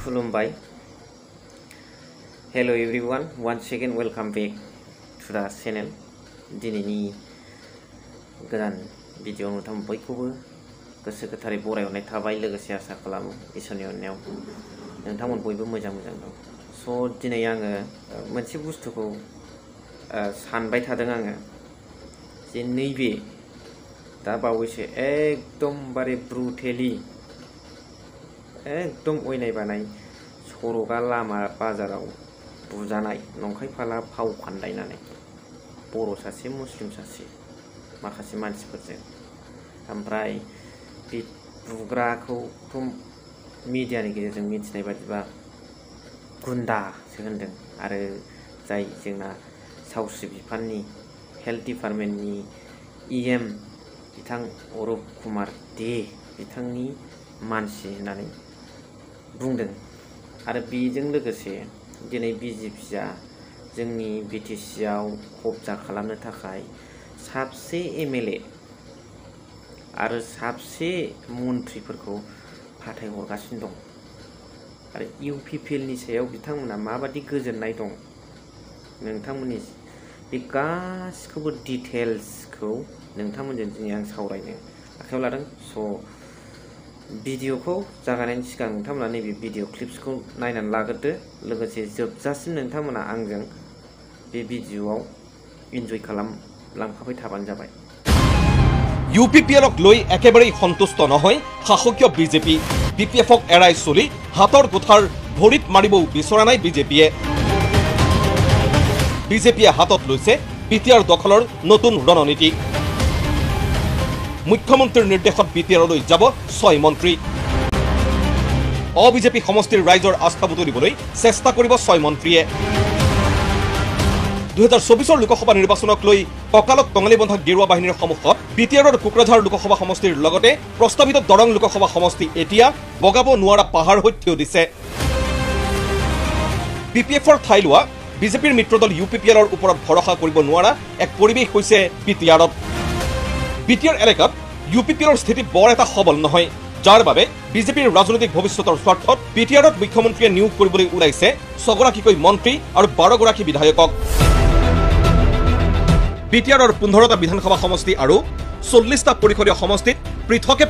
खुलुमबाय. Hello everyone, once again welcome back to the channel. दिनैनि गोदान भिडिअ नोंथां बयखौबो गोसो गोथारै बरायहरनाय थाबाय. लोगोसे आसा खालामो इसोरनि अननायाव नोंथांमोन बयबो मोजां दं. स' दिनै आङो मोनसे बुस्थुखौ सानबाय थादों आङो जे नैबे दा बावैसो एकदमबारे ब्रुटेलि एकदम अयनाय बानाय सरगा लामा बाजाराव बुजानाय नंखाय फाला फाव फान्दायनानै बर' सासे मुस्लिम सासे माखासे मानसिफोरजों ओमफ्राय बे बुग्राखौथ' मिडियानि गेजेरजों मिथिनाय बादिबा गुन्दासो होनदों आरो जाय जोंना सावस्रि बिफाननि हेल्थ डिपार्टमेन्टनि EM बिथां अरुप कुमार दे बिथांनि मानसि होननानै बुंदों. आरो बेजों लोगोसे दिनै BJPआ जोंनि BTC आव कब्जा खालामनो थाखाय साबसे MLA आरो साबसे मन्थ्रिफोरखौ फाथायहरगासिनो दं. आरो UPPL नि सायाव बिथांमोना माबादि गोजोननाय दं नोंथांमोननि बे गासिखौबो डिटेल्सखौ नोंथांमोनजों दिनै आं सावरायनो आखायाव लादों. स' भिडिअखौ जागायनायनि सिगां नोंथांमोना नैबे भिडिअ क्लिप्सखौ नायनानै लाग्रोदो. लोगोसे जोबजासिम नोंथांमोना आंजों बे भिडिअआव एन्जय खालामलांफाबाय थाबानो जाबाय. UPPLক লৈ একেবাৰেই সন্তুষ্ট নহয় শাসকীয় BJP. BPFক এৰাই চলি হাতৰ কোঠাৰ ভৰিত মাৰিবও বিচৰা নাই BJPয়ে. BJPয়ে হাতত লৈছে BTR দখলৰ নতুন ৰণনীতি. মুখ্যমন্ত্ৰীৰ নিৰ্দেশত BTRলৈ যাব 6 মন্ত্ৰী. অবিজেপি সমষ্টিৰ ৰাইজৰ আস্থা বুটলিবলৈ চেষ্টা কৰিব 6 মন্ত্ৰীয়ে. 2024 লোকসভা নিৰ্বাচনক লৈ কঁকালত টঙালি বন্ধা গেৰুৱা বাহিনীৰ সন্মুখত BTRৰ কোকৰাঝাৰ লোকসভা সমষ্টিৰ লগতে প্ৰস্তাৱিত দৰং লোকসভা সমষ্টি এতিয়া বগাব নোৱাৰা পাহাৰ হৈ থিয় দিছে. BPFৰ ঠাই লোৱা বিজেপিৰ মিত্ৰদল UPPLৰ ওপৰত ভৰসা কৰিব নোৱাৰা এক পৰিৱেশ হৈছে BTRত. BTR এলেকাত UPPLৰ স্থিতি বৰ এটা সবল নহয়, যাৰ বাবে বিজেপিৰ ৰাজনৈতিক ভৱিষ্যতৰ স্বাৰ্থত BTRত মুখ্যমন্ত্ৰীয়ে নিয়োগ কৰিবলৈ ওলাইছে 6গৰাকীকৈ মন্ত্ৰী আৰু 12গৰাকী বিধায়কক. BTRৰ 15টা বিধানসভা সমষ্টি আৰু 40টা পৰিষদীয় সমষ্টিত পৃথকে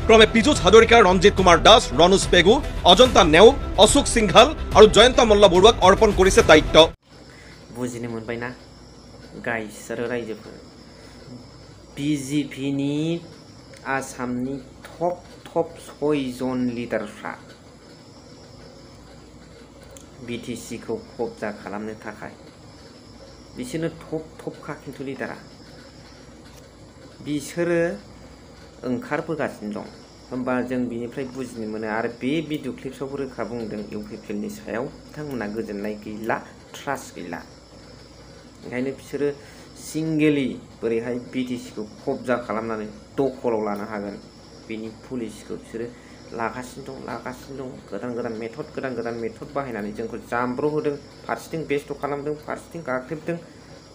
ক্ৰমে পীযুষ হাজৰিকা, ৰঞ্জিত কুমাৰ দাস, ৰণোজ পেগু, অজন্তা নেওগ, অশোক সিংঘাল আৰু জয়ন্ত মল্ল বৰুৱাক অৰ্পণ কৰিছে দায়িত্ব. বুজিनो मोनबायना गाइस आरो रायजोफोर, BJPनि आसामनि टप 6 जन लिडारफ्रा BTCखौ कब्जा खालामनो थाखाय बिसोरनो टपखा. खिन्थु लिडारा बिसोरो ओंखारबोगासिनो दं. होमबा जों बिनिफ्राय बुजिनो मोनो. आरो बे भिडिअ क्लिप्सआवबो रोखा बुंदों UPPLनि सायाव बिथांमोना गोजोननाय गैला, ट्रास्ट गैला. ओंखायनो बिसोरो सिंगेलि बोरैहाय BTCखौ कब्जा खालामनानै दखलाव लानो हागोन बेनि पलिसिखौ बिसोरो लागासिनो दं. गोदान मेथड बाहायनानै जोंखौ जामब्र होदों, फारसेथिं बेस्थ' खालामदों, फारसेथिं गाख्रेबदों.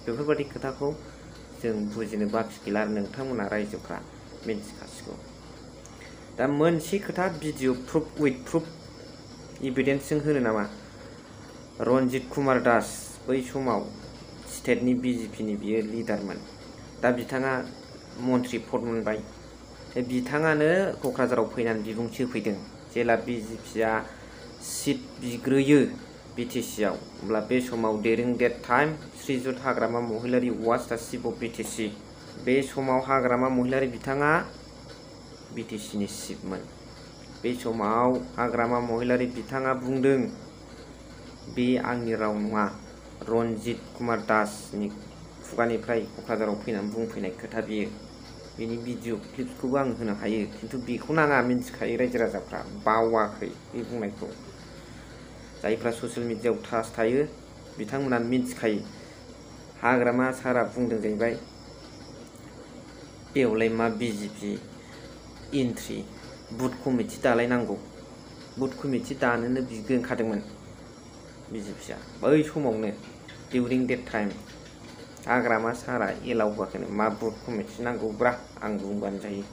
बेफोरबायदि खोथाखौ जों बुजिनो बाखि गैला. नोंथांमोना रायजोफ्रा मिन्थिखासिगौ. दा मोनसे खोथा भिडिअ प्रुफ उइथ प्रुफ इभिडेन्सजों होनो नामा? रन्जित कुमार दास बै समाव स्टेटनि BJPनि बियो लिडारमोन. दा बिथाङा मन्त्रि पद मोनबाय. बिथाङानो क'क्राझाराव फैनानै बिबुंथि होफैदों जेला BJPआ सिट बिग्रोयो BTC आव. अब्ला बे समाव during date time Srijut Hagrama Mohilary was the chief of BTC. बे समाव हाग्रामा महिलारि बिथाङा BTCनि चिफमोन. बे समाव हाग्रामा महिलारि बिथाङा बुंदों, बे आंनि राव नङा, रन्जित कुमार दासनि खुगानिफ्राय क'क्राझाराव फैनानै बुंफैनाय खोथा बियो. बेनि भिडिअ क्लिप्सखौबो आं होनो हायो. खिन्थु बेखौ नाङा, मिन्थिखायो रायजो राजाफ्रा, बावाखै बे बुंनायखौ. जायफ्रा ससियेल मिडियायाव ट्रास्ट थायो बिथांमोना मिन्थिखायो. हाग्रामा सारा बुंदों जाहैबाय बेवलाय मा BJP एन्ट्रि बुथ कमिटि दालायनांगौ. बुथ कमिटि दानोनो बिग्रोखादोंमोन BJPआ बै समावनो डिउरिं डेट टाइम. हाग्रामा सारा एलाव होआखैनो. मा बुथ कमिटि नांगौब्रा आं बुंबानो जायो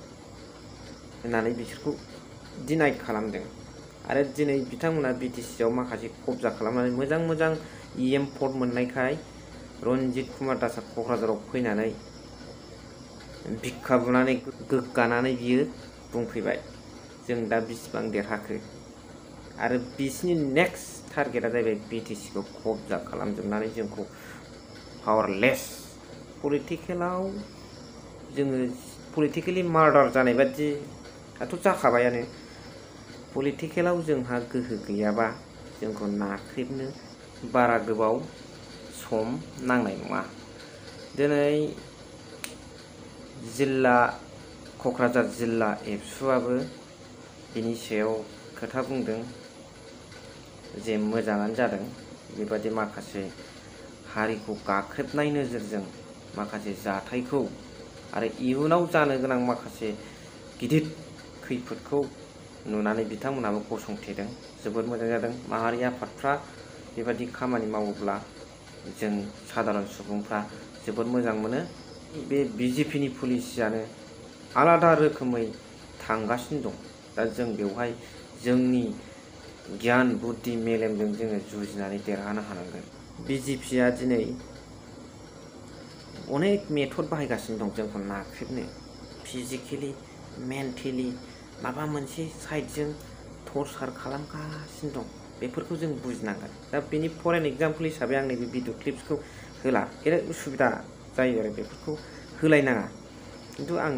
होननानै बिसोरखौ डिनाइ खालामदों. आरो दिनै बिथांमोना बिटिसिआव माखासे कब्जा खालामनानै मोजां EM पर्ट मोननायखाय रन्जित कुमार दासआ क'क्राझाराव फैनानै भिक्षा बुनानै गोग्गानानै बियो बुंफैबाय जों दा बिसिबां देरहाखो आरो बिसिनि नेक्स्ट टारगेटआ जाहैबाय बिटिसिखौ कब्जा खालामजोबनानै जोंखौ पावारलेस पलिटिकेलाव जोङो पलिटिकेलि मार्डार जानाय बादि दाथ' जाखाबायानो पलिटिकेलाव जोंहा गोहो गैयाबा जोंखौ नाख्रेबनो बारा गोबाव सम नांनाय नङा। दिनै जिल्ला क'क्राझार जिल्ला एबसुआबो बिनि सायाव खोथा बुंदों जे मोजाङानो जादों बेबादि माखासे हारिखौ गाख्रेबनाय नोजोरजों माखासे जाथायखौ आरो इयुनाव जानो गोनां माखासे गिदिर खैफोदखौ नुनानै बिथांमोनाबो गसंथेदों जोबोद मोजां जादों। माहारि आफादफ्रा बेबादि खामानि मावोब्ला जों साधारन सुबुंफ्रा जोबोद मोजां मोनो। बे बिजेपिनि पलिसियानो आलादा रोखोमै थांगासिनो दं। दा जों बेवहाय जोंनि गियान बुद्धि मेलेमजों जोङो जुजिनानै देरहानो हानांगोन। बिजेपिया दिनै अनेक मेथड बाहायगासिनो दं जोंखौ नाख्रेबनो फिजिकेलि मेन्टेलि माबा मोनसे साइडजों टर्चार खालामगासिनो दं बेफोरखौ जों बुजिनांगोन। दा बेनि फर एन एग्जाम्पल हिसाबै आं नैबे भिडिअ क्लिप्सखौ होला बिराद उसुबिदा जायो आरो बेफोरखौ होलायनाङा खिन्थु आं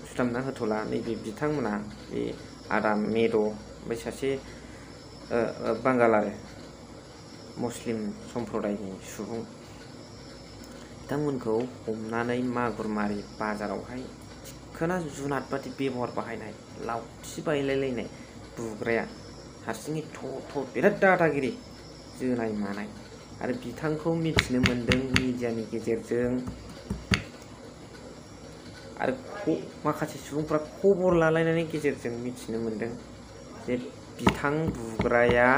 सुथामना होथ'ला। नैबे बिथांमोना बे आदा मेद' ओमफ्राय सासे बांगाल आरो मुस्लिम सम्प्रदायनि सुबुं बिथांमोनखौ हमनानै मागुरमारि बाजारावहाय थिखोना जुनाद बादि बेबहार बाहायनाय लावथि बायलायलायनाय बुग्राया हारसिङै थ' बिराद दादागिरि जोनाय मानाय आरो बिथांखौ मिथिनो मोन्दों मिडियानि गेजेरजों आरो माखासे सुबुंफ्रा खबर लालायनायनि गेजेरजों मिथिनो मोन्दों जे बिथां बुग्राया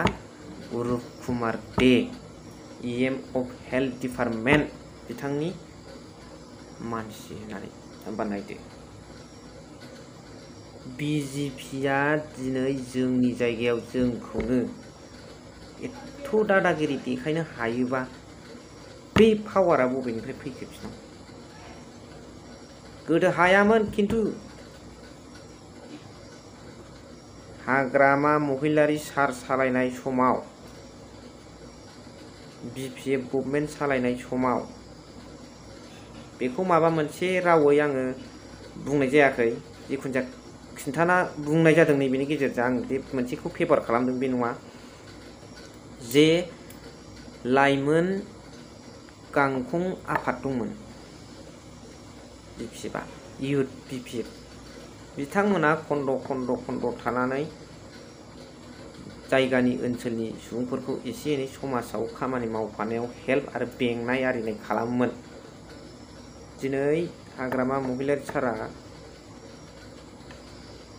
उरुप कुमार दे EM अफ हेल्थ डिपार्टमेन्ट बिथांनि मानसि होननानै होनबा नायदो बिजेपिया दिनै जोंनि जायगायाव जोंखौनो एथ' दादागिरि देखायनो हायोबा बे पावारा बबेनिफ्राय फैखो बिनाव गोदो हायामोन खिन्थु हाग्रामा महिलारि सार सालायनाय समाव BPF गभर्नमेन्ट सालायनाय समाव बेखौ माबा मोनसे रावै आङो बुंनाय जायाखै जिखुनु जाया खिन्थाना बुंनाय जादों नैबेनि गेजेरजों आं बे मोनसेखौ फेभार खालामदों बे नङा जे लाइमोन गांखं आफाद दंमोन BPFआ इयुथ BPF बिथांमोना खन्द' थानानै जायगानि ओनसोलनि सुबुंफोरखौ एसे एनै समाजाव खामानि मावफानायाव हेल्प आरो बेंनाय आरिनाय खालामोमोन। दिनै हाग्रामा महिलारि सारा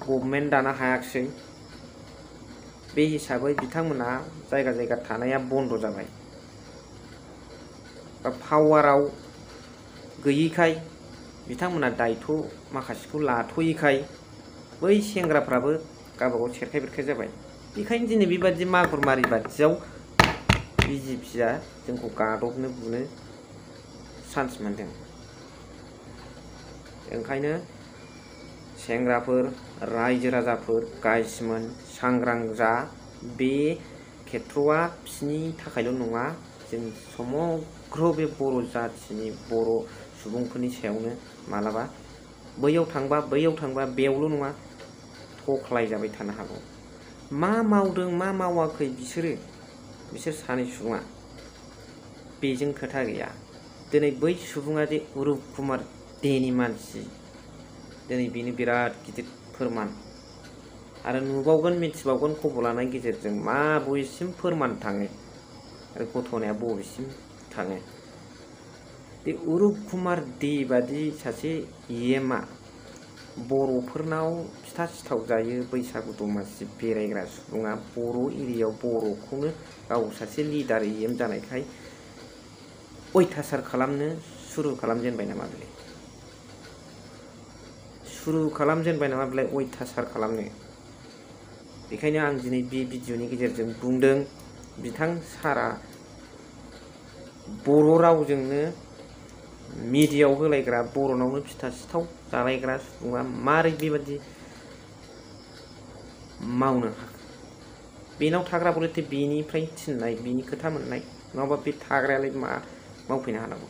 गभर्नमेन्ट दानो हायाखिसै बे हिसाबै बिथांमोना जायगा थानाया बन्द जाबाय बा पावाराव गैयैखाय बिथांमोना दायथ' माखासेखौ लाथ'यैखाय बै सेंग्राफ्राबो गावबागाव सेरखाय बेरखाय जाबाय। बेखायनो दिनै बेबादि मागुरमारि बादियाव बिजेपिया जोंखौ गादबनो बुनो चान्स मोन्दों। ओंखायनो सेंग्राफोर रायजो राजाफोर गाइसमोन सांग्रां जा बे खेत्र'आ बिसिनि थाखायल' नङा जों समग्र बे बर' जाथिनि बर' सुबुंफोरनि सायावनो मालाबा बैयाव थांबा बेयावल' नङा थख्लाय जाबाय थानो हागौ। मा मावदों मा मावाखै बिसोर सानै सुबुङा बेजों खोथा गैया। दिनै बै सुबुङा जे उरुप कुमार देनि मानसि दिनै बेनो बिराद गिदिर फोरमान आरो नुबावगोन मिथिबावगोन खबर लानायनि गेजेरजों मा बबेसिम फोरमान थाङो आरो घटनाया बबेसिम थाङो। बे उरुप कुमार दे बादि सासे EMआ बर'फोरनाव फिथा सिथाव जायो बैसागु दमासि बेरायग्रा सुबुङा बर' एरियायाव बर'खौनो गाव सासे लिडार EM जानायखाय अयथासार खालामनो सुरु खालामजेनबाय नामा बेलाय अयथासार खालामनो बेखायनो आं दिनै बे भिडिअनि गेजेरजों बुंदों बिथां सारा बर' रावजोंनो मिडियायाव होलायग्रा बर'नावनो फिथा सिथाव जालायग्रा सुबुङा मारै बेबादि मावनो हाखो? बेनाव थाग्रा बलथे बेनिफ्राय थिननाय बेनि खोथा मोननाय नङाबा बे थाग्रायालाय मा मावफैनो हानांगौ?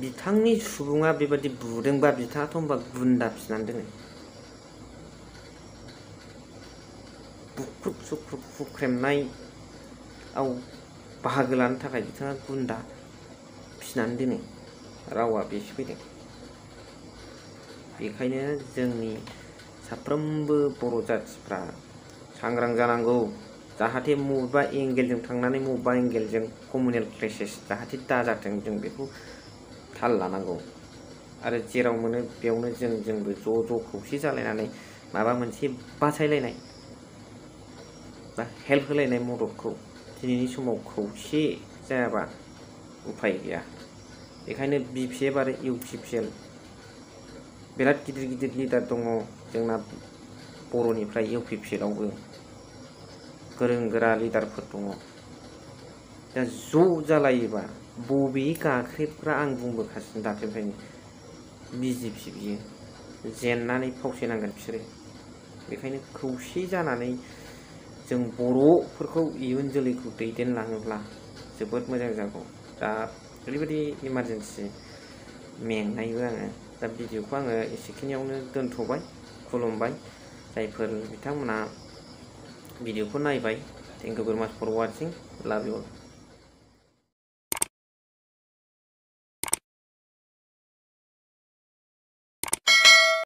बिथांनि सुबुङा बेबादि बुदोंबा बिथाङाथ' होनबा गुन्दा फिनानै दोनो। बुख्रुब सुख्रुब हुख्रेमनायाव बाहागो लानो थाखाय बिथाङा गुन्दा फिनानै दोनो। रावा बेसो फैदों। बेखायनो जोंनि साफ्रोमबो बर' जाथिफ्रा सांग्रां जानांगौ, जाहाथे बबेबा एंगेलजों थांनानै बबेबा एंगेलजों कमिउनेल क्राइसिस जाहाथे दाजाथों जों बेखौ थाल लानांगौ। आरो जेराव मोनो बेयावनो जोंबो ज' खौसे जालायनानै माबा मोनसे बासायलायनाय बा हेल्प होलायनाय मददखौ दिनैनि समाव खौसे जायाबा उफाय गैया। बेखायनो BPF आरो UPPL बिराद गिदिर गिदिर लिडार दङ जोंना बर'निफ्राय UPPLआवबो गोरों गोरा लिडारफोर दङ। दा ज' जालायोबा बबे गाख्रेबग्रा आं बुंबोगासिनो दाख्लैनिफ्रायनो BJP बियो जेननानै फावसायनांगोन बिसोरो। बेखायनो खौसे जानानै जों बर'फोरखौ इयुन जोलैखौ दैदेनलाङोब्ला जोबोद मोजां जागौ। दा ओरैबायदि इमारजेन्सि मेंनायबो आङो दा भिडिअखौ आङो एसेखिनियावनो दोनथ'बाय। खुलुमबाय जायफोर बिथांमोना भिडिअखौ नायबाय। थेंक इउ भेरि माच फर वाचिं। लाभ इउ अल।